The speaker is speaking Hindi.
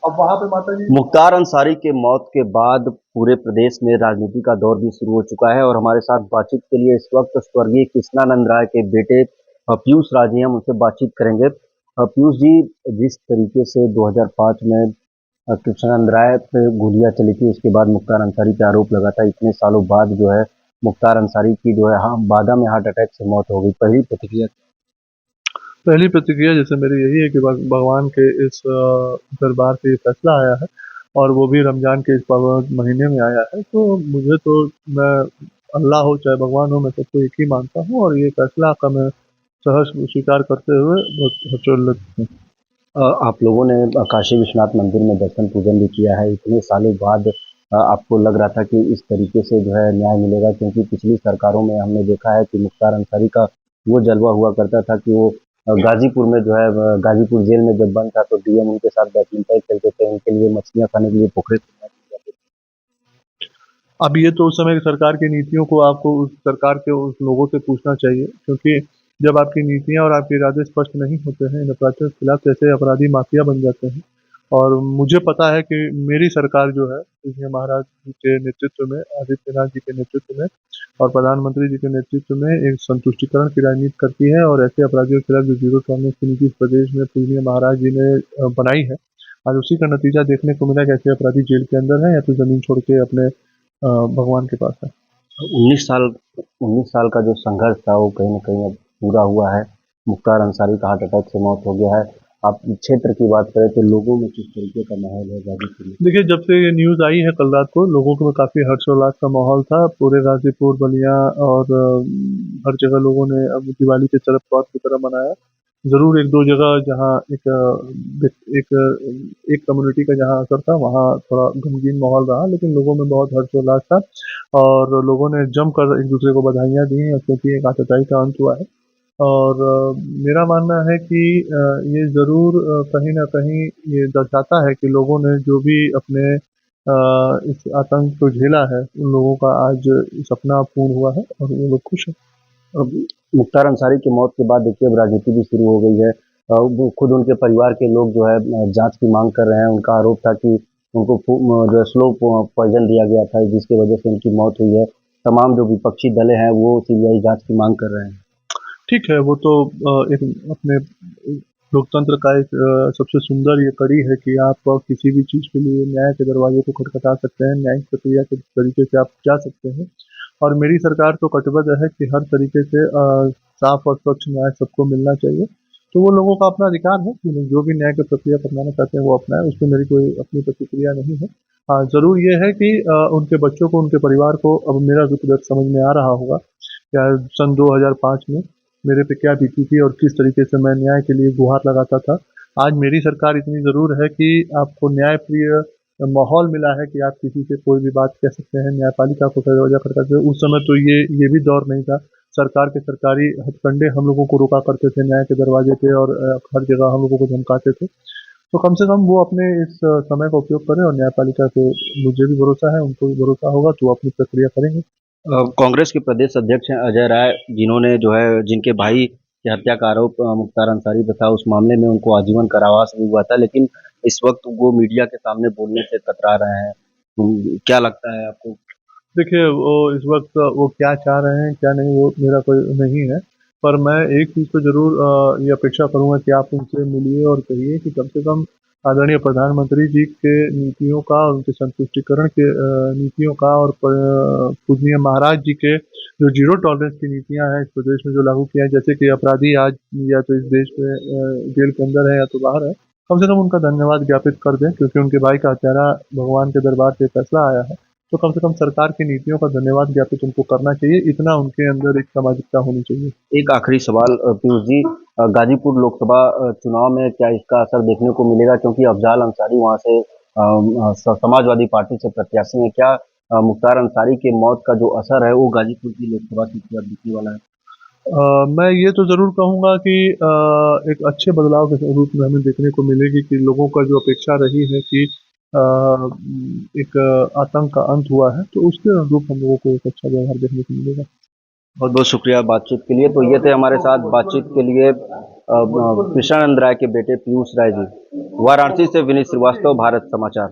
अब वहां पे माता जी। मुख्तार अंसारी के मौत के बाद पूरे प्रदेश में राजनीति का दौर भी शुरू हो चुका है और हमारे साथ बातचीत के लिए इस वक्त स्वर्गीय कृष्णानंद राय के बेटे पीयूष राय जी, हम उनसे बातचीत करेंगे। पीयूष जी, जिस तरीके से 2005 में कृष्णानंद राय पे गोलियां चली थी, उसके बाद मुख्तार अंसारी पे आरोप लगा था, इतने सालों बाद जो है मुख्तार अंसारी की जो है हाँ बादा में हार्ट अटैक से मौत हो गई, पहली प्रतिक्रिया। पहली प्रतिक्रिया जैसे मेरी यही है कि भगवान के इस दरबार से ये फैसला आया है और वो भी रमजान के इस पावन महीने में आया है, तो मुझे तो, मैं, अल्लाह हो चाहे भगवान हो, मैं सबको एक ही मानता हूँ और ये फैसला का मैं सहर्ष स्वीकार करते हुए बहुत हर्षोल्लसित हूँ। आप लोगों ने काशी विश्वनाथ मंदिर में दर्शन पूजन भी किया है, इतने सालों बाद आपको लग रहा था कि इस तरीके से जो है न्याय मिलेगा? क्योंकि पिछली सरकारों में हमने देखा है कि मुख्तार अंसारी का वो जलवा हुआ करता था कि वो गाजीपुर में जो है गाजीपुर जेल में जब बंद था तो डीएम उनके साथ बैडमिंटन खेलते थे, उनके लिए मछलियां खाने के लिए पोखरे तैयार की जाती थी। अब ये तो उस समय की सरकार की नीतियों को आपको उस सरकार के उस लोगों से पूछना चाहिए, क्योंकि जब आपकी नीतियाँ और आपके इरादे स्पष्ट नहीं होते हैं इन अपराधियों के खिलाफ, तो ऐसे अपराधी माफिया बन जाते हैं। और मुझे पता है कि मेरी सरकार जो है, पूज्य महाराज जी के नेतृत्व में, आदित्यनाथ जी के नेतृत्व में और प्रधानमंत्री जी के नेतृत्व में एक संतुष्टिकरण की राजनीति करती है और ऐसे अपराधियों के खिलाफ जो जीरो टॉलरेंस की नीति इस प्रदेश में पूज्य महाराज जी ने बनाई है, आज उसी का नतीजा देखने को मिला कि ऐसे अपराधी जेल के अंदर है या तो जमीन छोड़ के अपने भगवान के पास है। 19 साल 19 साल का जो संघर्ष था वो कहीं न कहीं अब पूरा हुआ है। मुख्तार अंसारी का हार्ट अटैक से मौत हो गया है। आप क्षेत्र की बात करें तो लोगों में किस तरीके का माहौल है गाजीपुर में? देखिए, जब से ये न्यूज़ आई है कल रात को, लोगों को में काफ़ी हर्षोल्लास का माहौल था। पूरे गाज़ीपुर, बलिया और हर जगह लोगों ने अब दिवाली के तरह त्योहार की तरह मनाया। ज़रूर 1-2 जगह जहाँ एक कम्युनिटी का जहाँ असर था, वहाँ थोड़ा गमगीन माहौल रहा, लेकिन लोगों में बहुत हर्षोल्लास था और लोगों ने जमकर एक-दूसरे को बधाइयाँ दी हैं, क्योंकि एक आतताई का अंत हुआ है। और मेरा मानना है कि ये ज़रूर कहीं न कहीं ये दर्शाता है कि लोगों ने जो भी अपने इस आतंक को झेला है, उन लोगों का आज सपना पूर्ण हुआ है और वो लोग खुश हैं। अब मुख्तार अंसारी की मौत के बाद देखिए अब राजनीति भी शुरू हो गई है। वो खुद उनके परिवार के लोग जो है जाँच की माँग कर रहे हैं। उनका आरोप था कि उनको जो है स्लो पॉइज़न दिया गया था जिसकी वजह से उनकी मौत हुई है। तमाम जो विपक्षी दल हैं वो सीबीआई जाँच की माँग कर रहे हैं। ठीक है, वो तो एक अपने लोकतंत्र का एक सबसे सुंदर ये कड़ी है कि आप किसी भी चीज़ के लिए न्याय के दरवाजे को खटखटा सकते हैं, न्यायिक प्रक्रिया के तरीके से आप जा सकते हैं। और मेरी सरकार तो कटिबद्ध है कि हर तरीके से साफ और स्वच्छ न्याय सबको मिलना चाहिए। तो वो लोगों का अपना अधिकार है कि जो भी न्याय की प्रक्रिया अपनाना चाहते हैं वो अपनाएँ, उसमें मेरी कोई अपनी प्रतिक्रिया नहीं है। हाँ, ज़रूर ये है कि उनके बच्चों को, उनके परिवार को अब मेरा दुःख दर्द समझ में आ रहा होगा। क्या सन 2005 में मेरे पे क्या बीती थी और किस तरीके से मैं न्याय के लिए गुहार लगाता था। आज मेरी सरकार इतनी ज़रूर है कि आपको न्यायप्रिय माहौल मिला है कि आप किसी से कोई भी बात कह सकते हैं, न्यायपालिका को दरवाज़ा खटखटाते हैं। उस समय तो ये भी दौर नहीं था। सरकार के सरकारी हथकंडे हम लोगों को रोका करते थे न्याय के दरवाजे पे और हर जगह हम लोगों को धमकाते थे। तो कम से कम वो अपने इस समय का उपयोग करें और न्यायपालिका पे मुझे भी भरोसा है, उनको भी भरोसा होगा, तो वो अपनी प्रक्रिया करेंगे। कांग्रेस के प्रदेश अध्यक्ष हैं अजय राय, जिन्होंने जो है जिनके भाई की हत्या का आरोप मुख्तार अंसारी पे था, उस मामले में उनको आजीवन कारावास भी हुआ था, लेकिन इस वक्त वो मीडिया के सामने बोलने से कतरा रहे हैं। क्या लगता है आपको? देखिए, वो इस वक़्त वो क्या चाह रहे हैं, क्या नहीं, वो मेरा कोई नहीं है। पर मैं एक चीज़ तो ज़रूर ये अपेक्षा करूँगा कि आप उनसे मिलिए और कहिए कि कम से कम आदरणीय प्रधानमंत्री जी के नीतियों का, उनके संतुष्टिकरण के नीतियों का और पूजनीय महाराज जी के जो ज़ीरो टॉलरेंस की नीतियाँ हैं इस प्रदेश में जो लागू किया है, जैसे कि अपराधी आज या तो इस देश में जेल के अंदर है या तो बाहर है, कम से कम उनका धन्यवाद ज्ञापित कर दें, क्योंकि उनके भाई का हत्यारा भगवान के दरबार से फैसला आया है। तो कम से कम सरकार की नीतियों का धन्यवाद ज्ञापित उनको करना चाहिए, इतना उनके अंदर एक सामाजिकता होनी चाहिए। एक आखिरी सवाल पीयूष जी, गाजीपुर लोकसभा चुनाव में क्या इसका असर देखने को मिलेगा? क्योंकि अफजाल अंसारी वहाँ से समाजवादी पार्टी से प्रत्याशी हैं। क्या मुख्तार अंसारी के मौत का जो असर है वो गाजीपुर की लोकसभा सीट पर दिखने वाला है? मैं ये तो ज़रूर कहूँगा कि एक अच्छे बदलाव के रूप में हमें देखने को मिलेगी कि लोगों का जो अपेक्षा रही है कि एक आतंक का अंत हुआ है, तो उसके अनुरूप हम लोगों को एक अच्छा व्यवहार देखने को मिलेगा। बहुत बहुत शुक्रिया बातचीत के लिए। तो ये थे हमारे साथ बातचीत के लिए कृष्णानंद राय के बेटे पीयूष राय जी। वाराणसी से विनीत श्रीवास्तव, भारत समाचार।